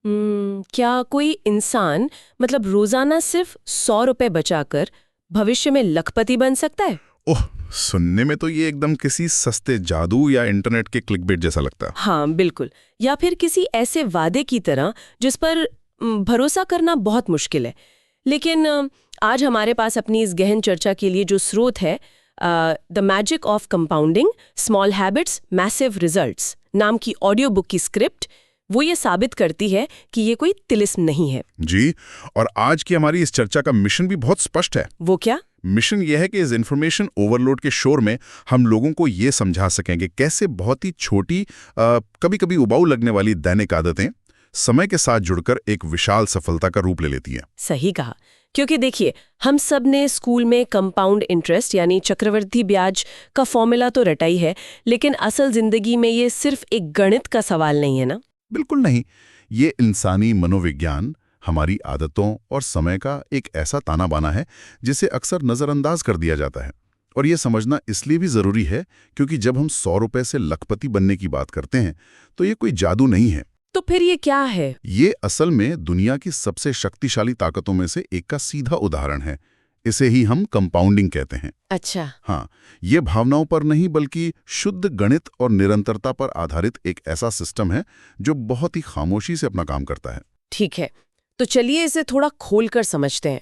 क्या कोई इंसान मतलब रोजाना सिर्फ 100 रुपए बचाकर भविष्य में लखपति बन सकता है? ओह, सुनने में तो ये एकदम किसी सस्ते जादू या इंटरनेट के क्लिकबेट जैसा लगता है। हाँ बिल्कुल। या फिर किसी ऐसे वादे की तरह जिस पर भरोसा करना बहुत मुश्किल है। लेकिन आज हमारे पास अपनी इस गहन चर्चा के लिए जो स्रोत है, the magic of compounding small habits massive results नाम की ऑडियो बुक की स्क्रिप्ट, वो ये साबित करती है कि ये कोई तिलिस्म नहीं है। जी, और आज की हमारी इस चर्चा का मिशन भी बहुत स्पष्ट है। वो क्या? मिशन यह है कि इस इन्फॉर्मेशन ओवरलोड के शोर में हम लोगों को ये समझा सकेंगे कैसे बहुत ही छोटी, कभी कभी उबाऊ लगने वाली दैनिक आदतें समय के साथ जुड़कर एक विशाल सफलता का रूप ले लेती हैं। सही कहा। क्योंकि देखिए, हम सब ने स्कूल में कंपाउंड इंटरेस्ट यानी चक्रवृद्धि ब्याज का फॉर्मूला तो रटा ही है, लेकिन असल जिंदगी में ये सिर्फ एक गणित का सवाल नहीं है ना। बिल्कुल नहीं, ये इंसानी मनोविज्ञान, हमारी आदतों और समय का एक ऐसा ताना बाना है जिसे अक्सर नज़रअंदाज कर दिया जाता है। और ये समझना इसलिए भी ज़रूरी है क्योंकि जब हम 100 रुपए से लखपति बनने की बात करते हैं तो ये कोई जादू नहीं है। तो फिर ये क्या है? ये असल में दुनिया की सबसे शक्तिशाली ताकतों में से एक का सीधा उदाहरण है। इसे ही हम कंपाउंडिंग कहते हैं। अच्छा। हाँ, ये भावनाओं पर नहीं बल्कि शुद्ध गणित और निरंतरता पर आधारित एक ऐसा सिस्टम है जो बहुत ही खामोशी से अपना काम करता है। ठीक है, तो चलिए इसे थोड़ा खोल कर समझते हैं।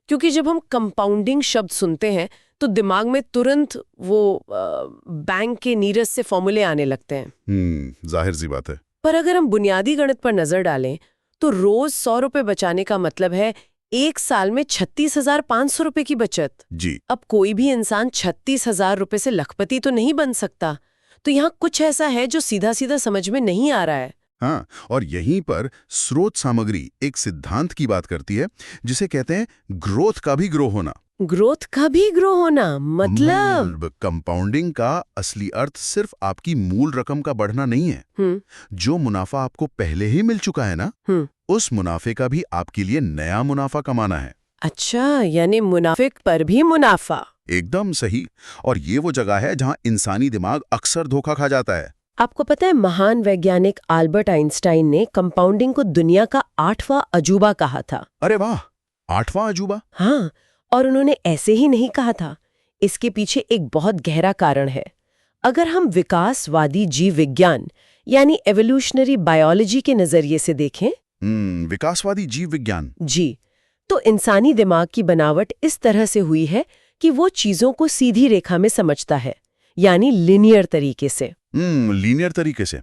क्योंकि जब हम कंपाउंडिंग शब्द सुनते हैं तो दिमाग में तुरंत वो बैंक के नीरस से फॉर्मूले आने लगते हैं। जाहिर सी बात है। पर अगर हम बुनियादी गणित पर नजर डालें तो रोज 100 रुपए बचाने का मतलब है एक साल में 36,500 रुपए की बचत। जी। अब कोई भी इंसान 36,000 रुपए से लखपति तो नहीं बन सकता। तो यहाँ कुछ ऐसा है जो सीधा सीधा समझ में नहीं आ रहा है। हाँ, और यहीं पर स्रोत सामग्री एक सिद्धांत की बात करती है जिसे कहते हैं ग्रोथ का भी ग्रो होना। ग्रोथ का भी ग्रो होना मतलब? कंपाउंडिंग का असली अर्थ सिर्फ आपकी मूल रकम का बढ़ना नहीं है। जो मुनाफा आपको पहले ही मिल चुका है ना, उस मुनाफे का भी आपके लिए नया मुनाफा कमाना है। अच्छा, यानी मुनाफिक पर भी मुनाफा। एकदम सही। और ये वो जगह है जहां इंसानी दिमाग अक्सर धोखा खा जाता है। आपको पता है, महान वैज्ञानिक अल्बर्ट आइंस्टाइन ने कंपाउंडिंग को दुनिया का 8वां अजूबा कहा था। अरे वाह, 8वां अजूबा? हाँ, और उन्होंने ऐसे ही नहीं कहा था। इसके पीछे एक बहुत गहरा कारण है। अगर हम विकासवादी जीव विज्ञान यानी एवोल्यूशनरी बायोलॉजी के नजरिए से देखें, विकासवादी जीव विज्ञान जी, तो इंसानी दिमाग की बनावट इस तरह से हुई है कि वो चीजों को सीधी रेखा में समझता है, यानी लिनियर तरीके से। लीनियर तरीके से।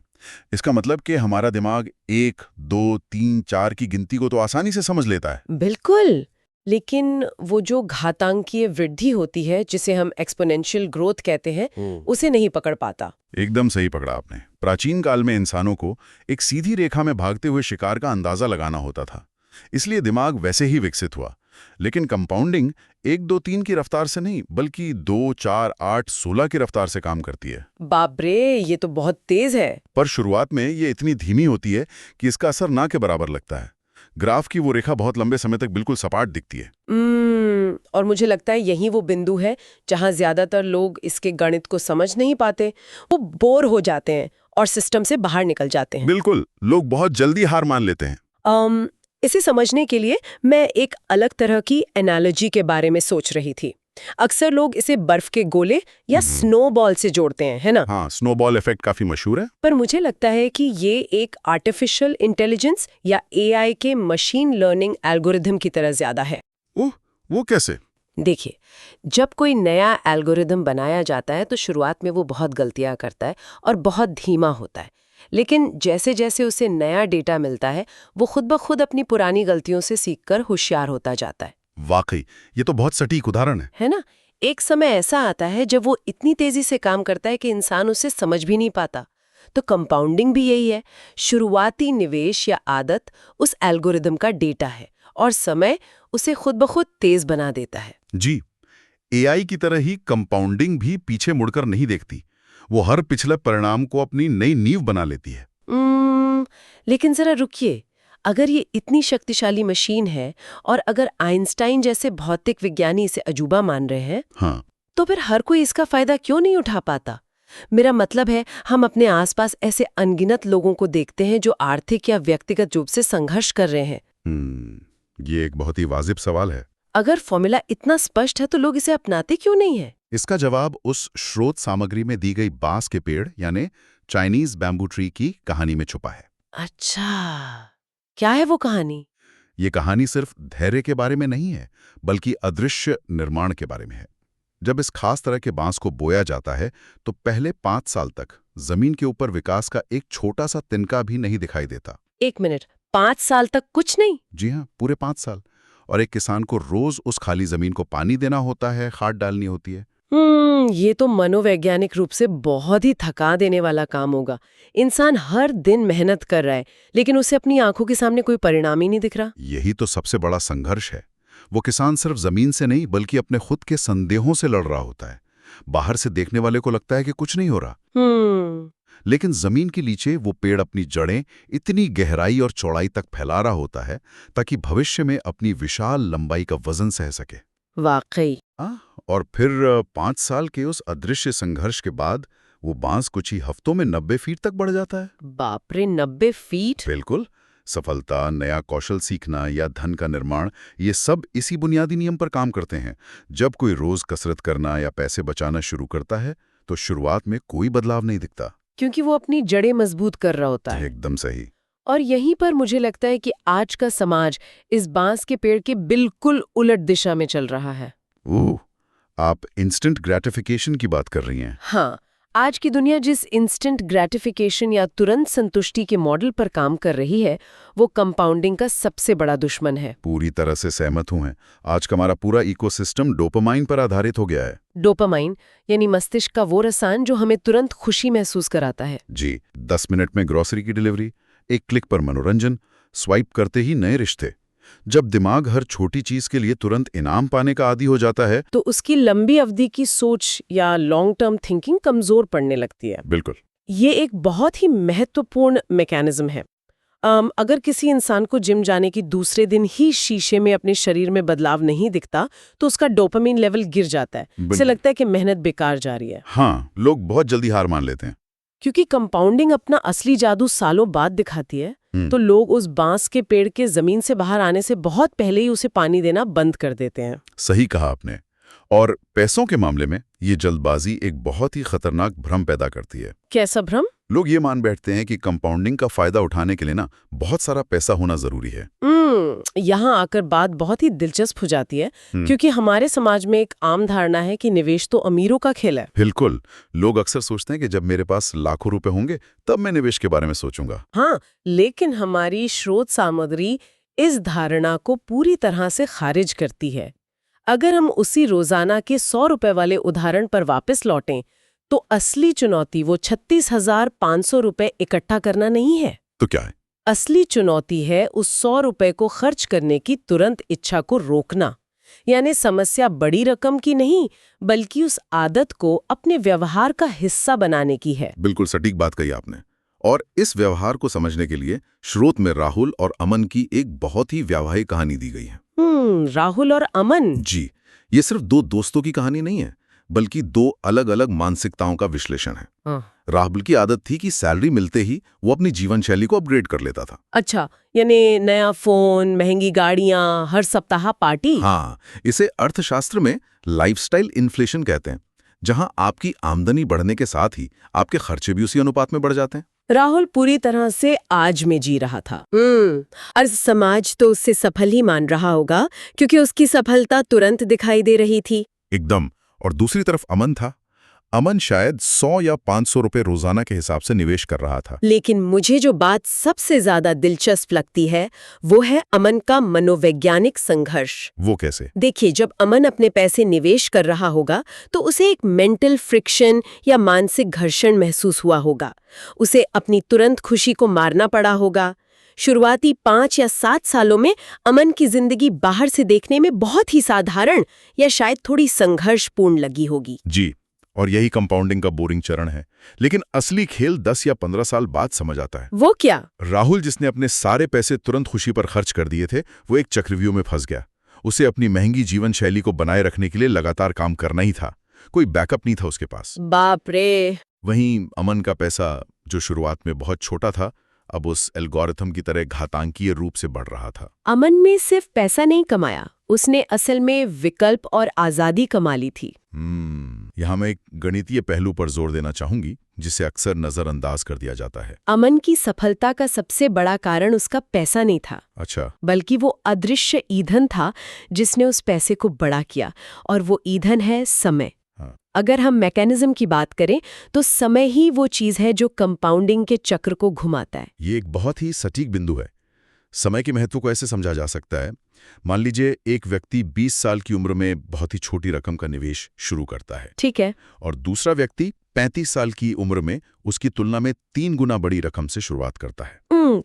इसका मतलब कि हमारा दिमाग 1, 2, 3, 4 की गिनती को तो आसानी से समझ लेता है। बिल्कुल, लेकिन वो जो घातांकीय वृद्धि होती है जिसे हम एक्सपोनेंशियल ग्रोथ कहते हैं, उसे नहीं पकड़ पाता। एकदम सही पकड़ा आपने। प्राचीन काल में इंसानों को एक सीधी रेखा में भागते हुए शिकार का अंदाजा लगाना होता था, इसलिए दिमाग वैसे ही विकसित हुआ। लेकिन कंपाउंडिंग 1, 2, 3 की रफ्तार से नहीं बल्कि 2, 4, 8, 16 की रफ्तार से काम करती है। बाप रे, ये तो बहुत तेज है। पर शुरुआत में ये इतनी धीमी होती है कि इसका असर ना के बराबर लगता है। ग्राफ की वो रेखा बहुत लंबे समय तक बिल्कुल सपाट दिखती है। और मुझे लगता है यही वो बिंदु है जहां ज्यादातर लोग इसके गणित को समझ नहीं पाते। वो बोर हो जाते हैं और सिस्टम से बाहर निकल जाते हैं। बिल्कुल, लोग बहुत जल्दी हार मान लेते हैं। इसे समझने के लिए मैं एक अलग तरह की एनालॉजी के बारे में सोच रही थी। अक्सर लोग इसे बर्फ के गोले या स्नोबॉल से जोड़ते हैं, है ना? हाँ, स्नोबॉल इफेक्ट काफी मशहूर है। पर मुझे लगता है कि ये एक आर्टिफिशियल इंटेलिजेंस या एआई के मशीन लर्निंग एल्गोरिथम की तरह ज्यादा है। ओह, वो कैसे? देखिए, जब कोई नया एल्गोरिथम बनाया जाता है तो शुरुआत में वो बहुत गलतियां करता है और बहुत धीमा होता है। लेकिन जैसे जैसे उसे नया डेटा मिलता है वो खुद ब खुद अपनी पुरानी गलतियों से सीखकर होशियार होता जाता है। वाकई, ये तो बहुत सटीक उदाहरण है ना? एक समय ऐसा आता है जब वो इतनी तेजी से काम करता है कि इंसान उसे समझ भी नहीं पाता। तो कंपाउंडिंग भी यही है। शुरुआती निवेश या आदत उस एल्गोरिथम का डेटा है और समय उसे खुद ब खुद तेज बना देता है। जी, एआई की तरह ही कंपाउंडिंग भी पीछे मुड़कर नहीं देखती। वो हर पिछले परिणाम को अपनी नई नींव बना लेती है। लेकिन जरा रुकिए, अगर ये इतनी शक्तिशाली मशीन है और अगर आइंस्टाइन जैसे भौतिक विज्ञानी इसे अजूबा मान रहे हैं, हाँ, तो फिर हर कोई इसका फायदा क्यों नहीं उठा पाता? मेरा मतलब है, हम अपने आसपास ऐसे अनगिनत लोगों को देखते हैं जो आर्थिक या व्यक्तिगत रूप से संघर्ष कर रहे हैं। ये एक बहुत ही वाजिब सवाल है। अगर फॉर्मूला इतना स्पष्ट है तो लोग इसे अपनाते क्यों नहीं है? इसका जवाब उस स्रोत सामग्री में दी गई बांस के पेड़ यानी चाइनीज बैम्बू ट्री की कहानी में छुपा है। अच्छा, क्या है वो कहानी? ये कहानी सिर्फ धैर्य के बारे में नहीं है, बल्कि अदृश्य निर्माण के बारे में है। जब इस खास तरह के बांस को बोया जाता है तो पहले 5 साल तक जमीन के ऊपर विकास का एक छोटा सा तिनका भी नहीं दिखाई देता। 1 मिनट, 5 साल तक कुछ नहीं? जी हाँ, पूरे 5 साल। और एक किसान को रोज उस खाली जमीन को पानी देना होता है, खाद डालनी होती है। ये तो मनोवैज्ञानिक रूप से बहुत ही थका देने वाला काम होगा। इंसान हर दिन मेहनत कर रहा है, लेकिन उसे अपनी आंखों के सामने कोई परिणाम ही नहीं दिख रहा। यही तो सबसे बड़ा संघर्ष है। वो किसान सिर्फ जमीन से नहीं बल्कि अपने खुद के संदेहों से लड़ रहा होता है। बाहर से देखने वाले को लगता है कि कुछ नहीं हो रहा, लेकिन जमीन के नीचे वो पेड़ अपनी जड़ें इतनी गहराई और चौड़ाई तक फैला रहा होता है ताकि भविष्य में अपनी विशाल लंबाई का वजन सह सके। वाकई। और फिर 5 साल के उस अदृश्य संघर्ष के बाद वो बांस कुछ ही हफ्तों में 90 फीट तक बढ़ जाता है। बाप रे, 90 फीट! बिल्कुल। सफलता, नया कौशल सीखना या धन का निर्माण, ये सब इसी बुनियादी नियम पर काम करते हैं। जब कोई रोज कसरत करना या पैसे बचाना शुरू करता है तो शुरुआत में कोई बदलाव नहीं दिखता, क्योंकि वो अपनी जड़ें मजबूत कर रहा होता है। एकदम सही। और यहीं पर मुझे लगता है कि आज का समाज इस बांस के पेड़ के बिल्कुल उलट दिशा में चल रहा है। ओह, आप इंस्टेंट ग्रेटिफिकेशन की बात कर रही हैं? हाँ, आज की दुनिया जिस इंस्टेंट ग्रेटिफिकेशन या तुरंत संतुष्टि के मॉडल पर काम कर रही है, वो कंपाउंडिंग का सबसे बड़ा दुश्मन है। पूरी तरह से सहमत हूं। आज का हमारा पूरा इकोसिस्टम डोपामाइन पर आधारित हो गया है। डोपामाइन यानी मस्तिष्क का वो रसायन जो हमें तुरंत खुशी महसूस कराता है। जी, 10 मिनट में ग्रोसरी की डिलीवरी, एक क्लिक पर मनोरंजन, स्वाइप करते ही नए रिश्ते। जब दिमाग हर छोटी चीज के लिए तुरंत इनाम पाने का आदी हो जाता है तो उसकी लंबी अवधि की सोच या लॉन्ग टर्म थिंकिंग कमजोर पड़ने लगती है। बिल्कुल। ये एक बहुत ही महत्वपूर्ण मैकेनिज्म है। अगर किसी इंसान को जिम जाने की दूसरे दिन ही शीशे में अपने शरीर में बदलाव नहीं दिखता तो उसका डोपामिन लेवल गिर जाता है। उसे लगता है कि मेहनत बेकार जा रही है। हाँ, लोग बहुत जल्दी हार मान लेते हैं। क्योंकि कंपाउंडिंग अपना असली जादू सालों बाद दिखाती है, तो लोग उस बांस के पेड़ के जमीन से बाहर आने से बहुत पहले ही उसे पानी देना बंद कर देते हैं। सही कहा आपने। और पैसों के मामले में ये जल्दबाजी एक बहुत ही खतरनाक भ्रम पैदा करती है। कैसा भ्रम? लोग ये मान बैठते हैं कि कंपाउंडिंग का फायदा उठाने के लिए ना बहुत सारा पैसा होना जरूरी है। यहाँ आकर बात बहुत ही दिलचस्प हो जाती है, क्योंकि हमारे समाज में एक आम धारणा है कि निवेश तो अमीरों का खेल है। बिल्कुल। लोग अक्सर सोचते हैं कि जब मेरे पास लाखों रुपए होंगे तब मैं निवेश के बारे में सोचूंगा। हाँ, लेकिन हमारी स्रोत सामग्री इस धारणा को पूरी तरह से खारिज करती है। अगर हम उसी रोजाना के 100 रुपए वाले उदाहरण पर वापस लौटें तो असली चुनौती वो 36,500 रुपए इकट्ठा करना नहीं है। तो क्या है? असली चुनौती है उस 100 रुपए को खर्च करने की तुरंत इच्छा को रोकना। यानी समस्या बड़ी रकम की नहीं, बल्कि उस आदत को अपने व्यवहार का हिस्सा बनाने की है। बिल्कुल सटीक बात कही आपने। और इस व्यवहार को समझने के लिए स्रोत में राहुल और अमन की एक बहुत ही व्यावहारिक कहानी दी गई है। राहुल और अमन? जी, ये सिर्फ 2 दोस्तों की कहानी नहीं है, बल्कि 2 अलग-अलग मानसिकताओं का विश्लेषण है। राहुल की आदत थी कि सैलरी मिलते ही वो अपनी जीवन शैली को अपग्रेड कर लेता था। अच्छा, यानी नया फोन, महंगी गाड़ियां, हर सप्ताह पार्टी। हाँ, इसे अर्थशास्त्र में लाइफस्टाइल इन्फ्लेशन कहते हैं, जहां आपकी आमदनी बढ़ने के साथ ही आपके खर्चे भी उसी अनुपात में बढ़ जाते हैं। राहुल पूरी तरह से आज में जी रहा था। और समाज तो उससे सफल ही मान रहा होगा, क्योंकि उसकी सफलता तुरंत दिखाई दे रही थी। एकदम। और दूसरी तरफ अमन था। अमन शायद 100 या 500 रुपए रोजाना के हिसाब से निवेश कर रहा था। लेकिन मुझे जो बात सबसे ज्यादा दिलचस्प लगती है वो है अमन का मनोवैज्ञानिक संघर्ष। वो कैसे? देखिए, जब अमन अपने पैसे निवेश कर रहा होगा तो उसे एक मेंटल फ्रिक्शन या मानसिक घर्षण महसूस हुआ होगा। उसे अपनी तुरंत खुशी को मारना पड़ा होगा। शुरुआती 5 या 7 सालों में अमन की जिंदगी बाहर से देखने में बहुत ही साधारण या शायद थोड़ी संघर्षपूर्ण लगी होगी। जी, और यही कंपाउंडिंग का बोरिंग चरण है। लेकिन असली खेल 10 या 15 साल बाद समझ आता है। वो क्या? राहुल, जिसने अपने सारे पैसे तुरंत खुशी पर खर्च कर दिए थे, वो एक चक्रव्यूह में फंस गया। उसे अपनी महंगी जीवन शैली को बनाए रखने के लिए लगातार काम करना ही था। कोई बैकअप नहीं था उसके पास। बाप रे! वहीं अमन का पैसा, जो शुरुआत में बहुत छोटा था, अब उस एल्गोरिथम की तरह घातांकीय रूप से बढ़ रहा था। अमन में सिर्फ पैसा नहीं कमाया, उसने असल में विकल्प और आजादी कमा ली थी। यहाँ मैं एक गणितीय पहलू पर जोर देना चाहूंगी, जिसे अक्सर नजरअंदाज कर दिया जाता है। अमन की सफलता का सबसे बड़ा कारण उसका पैसा नहीं था, अच्छा। बल्कि वो अदृश्य ईंधन था जिसने उस पैसे को बड़ा किया, और वो ईंधन है समय। हाँ। अगर हम मैकेनिज्म की बात करें तो समय ही वो चीज है जो कंपाउंडिंग के चक्र को घुमाता है। ये एक बहुत ही सटीक बिंदु है। समय के महत्व को ऐसे समझा जा सकता है, मान लीजिए एक व्यक्ति 20 साल की उम्र में बहुत ही छोटी रकम का निवेश शुरू करता है। ठीक है। और दूसरा व्यक्ति 35 साल की उम्र में उसकी तुलना में 3 गुना बड़ी रकम से शुरुआत करता है।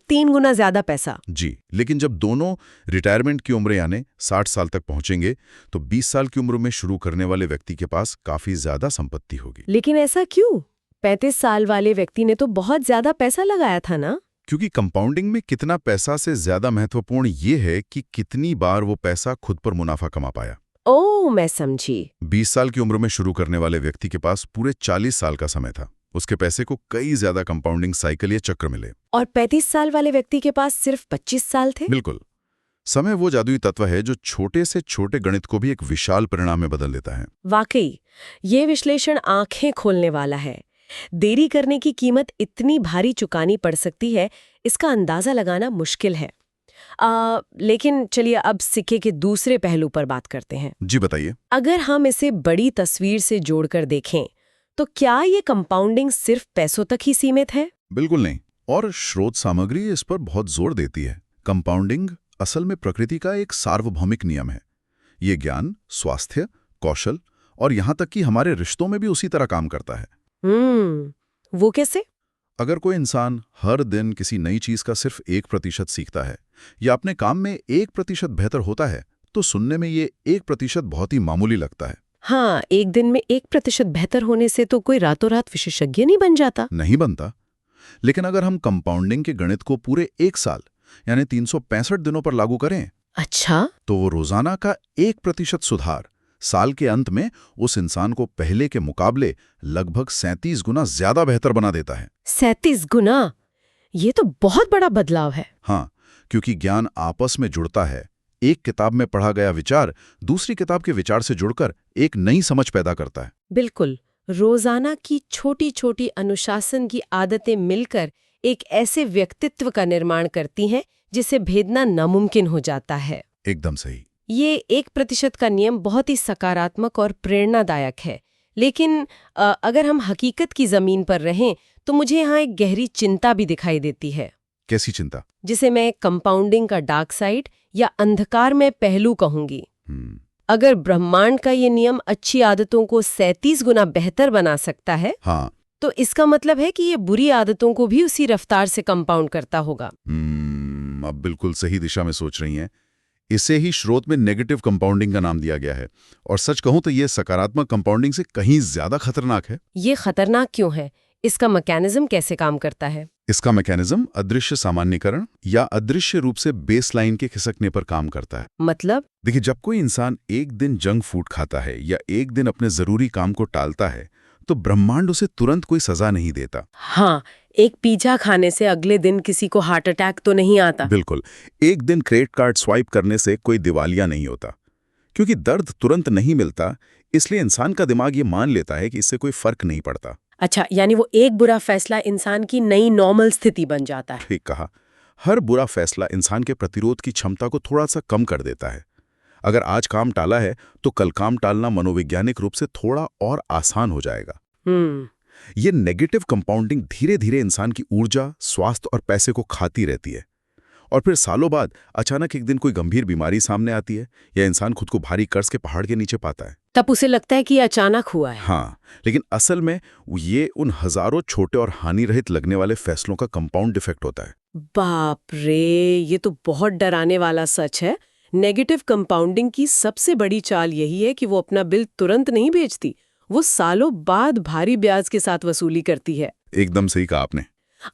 3 गुना ज्यादा पैसा। जी, लेकिन जब दोनों रिटायरमेंट की उम्र यानी 60 साल तक पहुंचेंगे तो 20 साल की उम्र में शुरू करने वाले व्यक्ति के पास काफी ज्यादा संपत्ति होगी। लेकिन ऐसा क्यों? 35 साल वाले व्यक्ति ने तो बहुत ज्यादा पैसा लगाया था ना? क्योंकि कंपाउंडिंग में कितना पैसा से ज्यादा महत्वपूर्ण ये है कि कितनी बार वो पैसा खुद पर मुनाफा कमा पाया। ओह, मैं समझी। 20 साल की उम्र में शुरू करने वाले व्यक्ति के पास पूरे 40 साल का समय था। उसके पैसे को कई ज्यादा कंपाउंडिंग साइकिल या चक्र मिले। और 35 साल वाले व्यक्ति के पास सिर्फ 25 साल थे। बिल्कुल। समय वो जादुई तत्व है जो छोटे से छोटे गणित को भी एक विशाल परिणाम में बदल देता है। वाकई, ये विश्लेषण आंखें खोलने वाला है। देरी करने की कीमत इतनी भारी चुकानी पड़ सकती है, इसका अंदाजा लगाना मुश्किल है। लेकिन चलिए अब सिक्के के दूसरे पहलू पर बात करते हैं। जी बताइए। अगर हम इसे बड़ी तस्वीर से जोड़कर देखें तो क्या ये कंपाउंडिंग सिर्फ पैसों तक ही सीमित है? बिल्कुल नहीं, और स्रोत सामग्री इस पर बहुत जोर देती है। कंपाउंडिंग असल में प्रकृति का एक सार्वभौमिक नियम है। ये ज्ञान, स्वास्थ्य, कौशल और यहाँ तक कि हमारे रिश्तों में भी उसी तरह काम करता है। वो कैसे? अगर कोई इंसान हर दिन किसी नई चीज का सिर्फ 1% सीखता है या अपने काम में 1% बेहतर होता है, तो सुनने में ये 1% बहुत ही मामूली लगता है। हाँ, एक दिन में 1% बेहतर होने से तो कोई रातों रात विशेषज्ञ नहीं बन जाता। नहीं बनता। लेकिन अगर हम कंपाउंडिंग के गणित को पूरे 1 साल यानी 365 दिनों पर लागू करें, अच्छा, तो वो रोजाना का 1% सुधार साल के अंत में उस इंसान को पहले के मुकाबले लगभग 37 गुना ज्यादा बेहतर बना देता है। 37 गुना? ये तो बहुत बड़ा बदलाव है। हाँ, क्योंकि ज्ञान आपस में जुड़ता है। एक किताब में पढ़ा गया विचार दूसरी किताब के विचार से जुड़कर एक नई समझ पैदा करता है। बिल्कुल, रोजाना की छोटी छोटी अनुशासन की आदतें मिलकर एक ऐसे व्यक्तित्व का निर्माण करती हैं जिसे भेदना नामुमकिन हो जाता है। एकदम सही। ये 1% का नियम बहुत ही सकारात्मक और प्रेरणादायक है। लेकिन अगर हम हकीकत की जमीन पर रहें तो मुझे यहाँ एक गहरी चिंता भी दिखाई देती है। कैसी चिंता? जिसे मैं कंपाउंडिंग का डार्क साइड या अंधकार में पहलू कहूंगी। अगर ब्रह्मांड का ये नियम अच्छी आदतों को 37 गुना बेहतर बना सकता है, हाँ, तो इसका मतलब है कि ये बुरी आदतों को भी उसी रफ्तार से कंपाउंड करता होगा। अब बिल्कुल सही दिशा में सोच रही हैं। इसे ही स्रोत में नेगेटिव कंपाउंडिंग का नाम दिया गया है, और सच कहूं तो ये सकारात्मक कंपाउंडिंग से कहीं ज्यादा खतरनाक है। ये खतरनाक क्यों है? इसका मैकेनिज्म कैसे काम करता है? इसका मैकेनिज्म अदृश्य सामान्यीकरण या अदृश्य रूप से बेसलाइन के खिसकने पर काम करता है। मतलब? देखिए, जब कोई इंसान एक दिन जंक फूड खाता है या एक दिन अपने जरूरी काम को टालता है, तो ब्रह्मांड उसे तुरंत कोई सजा नहीं देता। हाँ, एक पिज्जा खाने से अगले दिन किसी को हार्ट अटैक तो नहीं आता। बिल्कुल। एक दिन क्रेडिट कार्ड स्वाइप करने से कोई दिवालिया नहीं होता। क्योंकि दर्द तुरंत नहीं मिलता, इसलिए इंसान का दिमाग ये मान लेता है कि इससे कोई फर्क नहीं पड़ता। अच्छा, यानी वो एक बुरा फैसला इंसान की नई नॉर्मल स्थिति बन जाता है। ठीक कहा। हर बुरा फैसला इंसान के प्रतिरोध की क्षमता को थोड़ा सा कम कर देता है। अगर आज काम टाला है तो कल काम टालना मनोवैज्ञानिक रूप से थोड़ा और आसान हो जाएगा। ये नेगेटिव कंपाउंडिंग धीरे धीरे इंसान की ऊर्जा, स्वास्थ्य और पैसे को खाती रहती है, और फिर सालों बाद अचानक एक दिन कोई गंभीर बीमारी सामने आती है या इंसान खुद को भारी कर्ज के पहाड़ के नीचे पाता है। तब उसे लगता है कि ये अचानक हुआ है। हाँ, लेकिन असल में ये उन हजारों छोटे और हानि रहित लगने वाले फैसलों का कंपाउंड इफेक्ट होता है। बाप रे, ये तो बहुत डराने वाला सच है। नेगेटिव कंपाउंडिंग की सबसे बड़ी चाल यही है कि वो अपना बिल तुरंत नहीं भेजती, वो सालों बाद भारी ब्याज के साथ वसूली करती है। एकदम सही कहा आपने।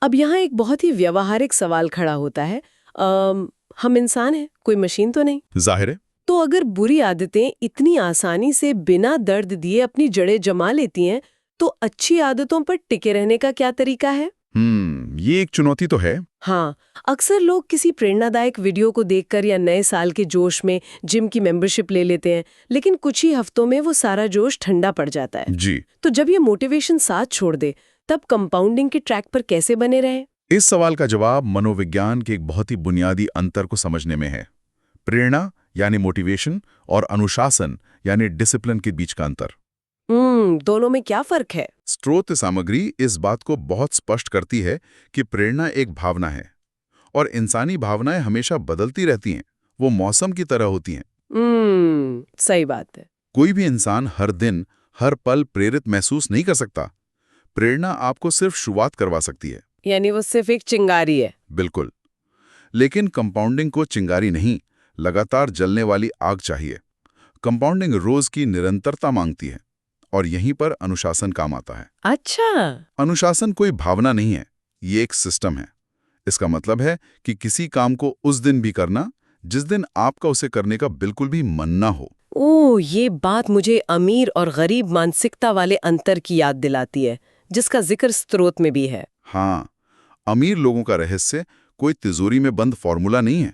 अब यहाँ एक बहुत ही व्यवहारिक सवाल खड़ा होता है। हम इंसान हैं, कोई मशीन तो नहीं। जाहिर है। तो अगर बुरी आदतें इतनी आसानी से बिना दर्द दिए अपनी जड़ें जमा लेती हैं, तो अच्छी आदतों पर टिके रहने का क्या तरीका है? ये एक चुनौती तो है। हाँ, अक्सर लोग किसी प्रेरणादायक वीडियो को देखकर या नए साल के जोश में जिम की मेंबरशिप ले लेते हैं, लेकिन कुछ ही हफ्तों में वो सारा जोश ठंडा पड़ जाता है। जी, तो जब ये मोटिवेशन साथ छोड़ दे, तब कंपाउंडिंग के ट्रैक पर कैसे बने रहे? इस सवाल का जवाब मनोविज्ञान के एक बहुत ही बुनियादी अंतर को समझने में है। प्रेरणा यानी मोटिवेशन और अनुशासन यानी डिसिप्लिन के बीच का अंतर। दोनों में क्या फर्क है? स्रोत सामग्री इस बात को बहुत स्पष्ट करती है कि प्रेरणा एक भावना है और इंसानी भावनाएं हमेशा बदलती रहती हैं, वो मौसम की तरह होती हैं। सही बात है। कोई भी इंसान हर दिन हर पल प्रेरित महसूस नहीं कर सकता। प्रेरणा आपको सिर्फ शुरुआत करवा सकती है। यानी वो सिर्फ एक चिंगारी है। बिल्कुल। लेकिन कंपाउंडिंग को चिंगारी नहीं, लगातार जलने वाली आग चाहिए। कंपाउंडिंग रोज की निरंतरता मांगती है और यहीं पर अनुशासन काम आता है। अच्छा। अनुशासन कोई भावना नहीं है, ये एक सिस्टम है। इसका मतलब है कि किसी काम को उस दिन भी करना जिस दिन आपका उसे करने का बिल्कुल भी मन ना हो। ओह, ये बात मुझे अमीर और गरीब मानसिकता वाले अंतर की याद दिलाती है, जिसका जिक्र स्रोत में भी है। हाँ, अमीर लोगों का रहस्य कोई तिजोरी में बंद फॉर्मूला नहीं है,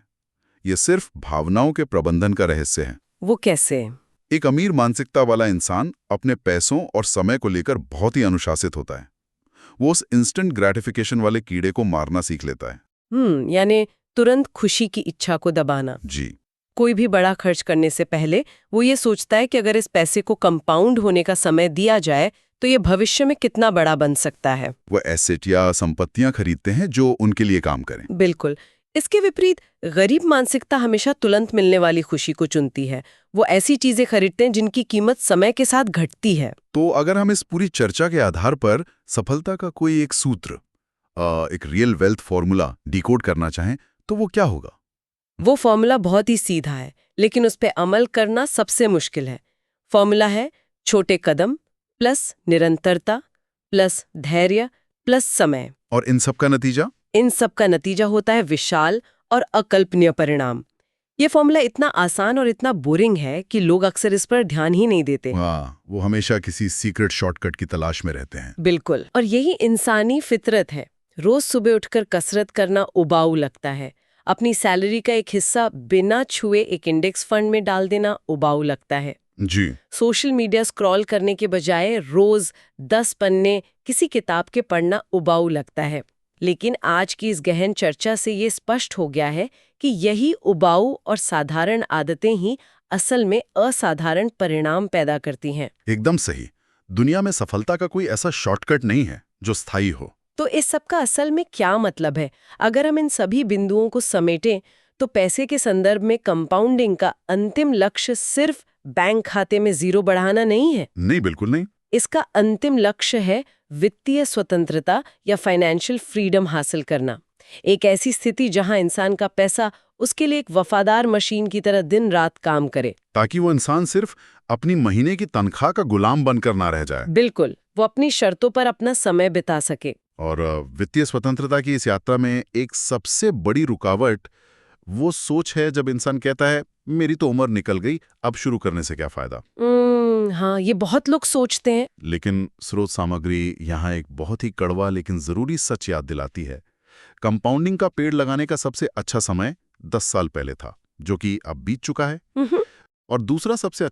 ये सिर्फ भावनाओं के प्रबंधन का रहस्य है। वो कैसे? एक अमीर मानसिकता वाला इंसान अपने पैसों और समय को लेकर बहुत ही अनुशासित होता है। वो उस इंस्टेंट ग्रेटिफिकेशन वाले कीड़े को मारना सीख लेता है। यानी तुरंत खुशी की इच्छा को दबाना। जी, कोई भी बड़ा खर्च करने से पहले वो ये सोचता है कि अगर इस पैसे को कंपाउंड होने का समय दिया जाए तो ये भविष्य में कितना बड़ा बन सकता है। वो एसेट या संपत्तियां खरीदते हैं जो उनके लिए काम करें। बिल्कुल। इसके विपरीत गरीब मानसिकता हमेशा तुरंत मिलने वाली खुशी को चुनती है। वो ऐसी चीजें खरीदते हैं जिनकी कीमत समय के साथ घटती है। तो अगर हम इस पूरी चर्चा के आधार पर सफलता का कोई एक सूत्र, एक रियल वेल्थ फॉर्मूला डिकोड करना चाहें तो वो क्या होगा? वो फॉर्मूला बहुत ही सीधा है, लेकिन उस पर अमल करना सबसे मुश्किल है। फॉर्मूला है छोटे कदम प्लस निरंतरता प्लस धैर्य प्लस समय। और इन सब का नतीजा? इन सब का नतीजा होता है विशाल और अकल्पनीय परिणाम। ये फॉर्मूला इतना आसान और इतना बोरिंग है कि लोग अक्सर इस पर ध्यान ही नहीं देते। वो हमेशा किसी सीक्रेट शॉर्टकट की तलाश में रहते हैं। बिल्कुल। और यही इंसानी फितरत है। रोज सुबह उठकर कसरत करना उबाऊ लगता है। अपनी सैलरी का एक हिस्सा बिना छुए एक इंडेक्स फंड में डाल देना उबाऊ लगता है। जी। सोशल मीडिया स्क्रॉल करने के बजाय रोज 10 पन्ने किसी किताब के पढ़ना उबाऊ लगता है। लेकिन आज की इस गहन चर्चा से ये स्पष्ट हो गया है कि यही उबाऊ और साधारण आदतें ही असल में असाधारण परिणाम पैदा करती हैं। एकदम सही। दुनिया में सफलता का कोई ऐसा शॉर्टकट नहीं है जो स्थायी हो। तो इस सब का असल में क्या मतलब है? अगर हम इन सभी बिंदुओं को समेटें तो पैसे के संदर्भ में कंपाउंडिंग का अंतिम लक्ष्य सिर्फ बैंक खाते में जीरो बढ़ाना नहीं है। नहीं, बिल्कुल नहीं। इसका अंतिम लक्ष्य है वित्तीय स्वतंत्रता या फाइनेंशियल फ्रीडम हासिल करना। एक ऐसी स्थिति जहां इंसान का पैसा उसके लिए एक वफादार मशीन की तरह दिन रात काम करे, ताकि वो इंसान सिर्फ अपनी महीने की तनख्वाह का गुलाम बनकर ना रह जाए। बिल्कुल, वो अपनी शर्तों पर अपना समय बिता सके। और वित्तीय स्वतंत्रता की इस यात्रा में एक सबसे बड़ी रुकावट वो सोच है जब इंसान कहता है मेरी तो उम्र निकल गई, अब शुरू करने से क्या फायदा। हाँ, ये बहुत लोग सोचते हैं। लेकिन स्रोत सामग्री यहाँ एक बहुत ही कड़वा लेकिन जरूरी सच याद दिलाती है। कंपाउंडिंग का पेड़ लगाने का सबसे अच्छा समय 10 साल पहले था, जो कि अब बीत चुका है। और दूसरा सबसे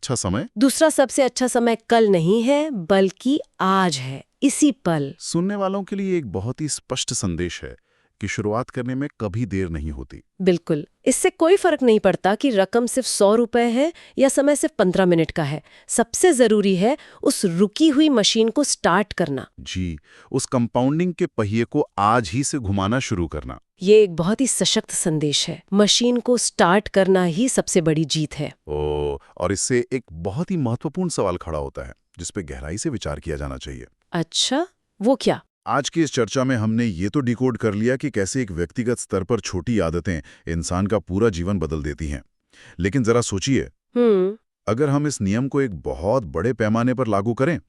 अच्छा समय कल नहीं है, बल्कि आज है, इसी पल। सुनने वालों के लिए एक बहुत ही स्पष्ट संदेश है कि शुरुआत करने में कभी देर नहीं होती। बिल्कुल। इससे कोई फर्क नहीं पड़ता कि रकम सिर्फ 100 रुपए है या समय सिर्फ 15 मिनट का है। सबसे जरूरी है उस रुकी हुई मशीन को स्टार्ट करना। जी, उस कंपाउंडिंग के पहिए को आज ही से घुमाना शुरू करना। ये एक बहुत ही सशक्त संदेश है। मशीन को स्टार्ट करना ही सबसे बड़ी जीत है। और इससे एक बहुत ही महत्वपूर्ण सवाल खड़ा होता है जिस पे गहराई से विचार किया जाना चाहिए। अच्छा, वो क्या? आज की इस चर्चा में हमने ये तो डिकोड कर लिया कि कैसे एक व्यक्तिगत स्तर पर छोटी आदतें इंसान का पूरा जीवन बदल देती हैं। लेकिन जरा सोचिए, अगर हम इस नियम को एक बहुत बड़े पैमाने पर लागू करें,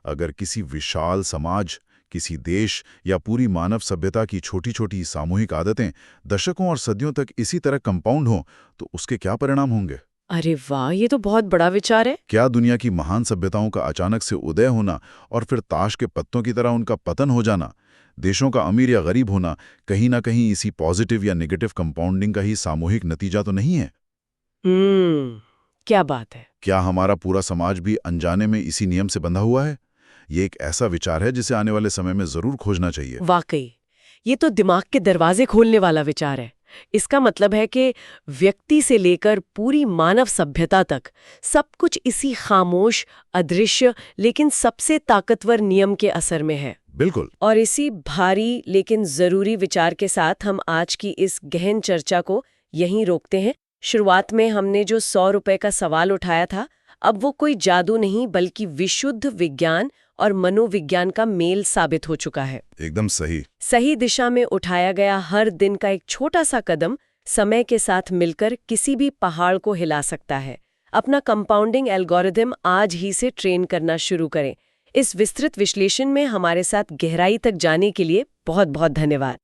अगर किसी विशाल समाज, किसी देश या पूरी मानव सभ्यता की छोटी छोटी सामूहिक आदतें दशकों और सदियों तक इसी तरह कंपाउंड हों, तो उसके क्या परिणाम होंगे? अरे वाह, ये तो बहुत बड़ा विचार है। क्या दुनिया की महान सभ्यताओं का अचानक से उदय होना और फिर ताश के पत्तों की तरह उनका पतन हो जाना, देशों का अमीर या गरीब होना, कहीं ना कहीं इसी पॉजिटिव या नेगेटिव कंपाउंडिंग का ही सामूहिक नतीजा तो नहीं है? क्या बात है। क्या हमारा पूरा समाज भी अनजाने में इसी नियम से बंधा हुआ है? ये एक ऐसा विचार है जिसे आने वाले समय में जरूर खोजना चाहिए। वाकई, ये तो दिमाग के दरवाजे खोलने वाला विचार है। इसका मतलब है कि व्यक्ति से लेकर पूरी मानव सभ्यता तक सब कुछ इसी खामोश, अदृश्य लेकिन सबसे ताकतवर नियम के असर में है। बिल्कुल। और इसी भारी लेकिन जरूरी विचार के साथ हम आज की इस गहन चर्चा को यहीं रोकते हैं। शुरुआत में हमने जो 100 रुपए का सवाल उठाया था, अब वो कोई जादू नहीं बल्कि विशुद्ध विज्ञान और मनोविज्ञान का मेल साबित हो चुका है। एकदम सही। सही दिशा में उठाया गया हर दिन का एक छोटा सा कदम समय के साथ मिलकर किसी भी पहाड़ को हिला सकता है। अपना कंपाउंडिंग एल्गोरिदम आज ही से ट्रेन करना शुरू करें। इस विस्तृत विश्लेषण में हमारे साथ गहराई तक जाने के लिए बहुत बहुत धन्यवाद।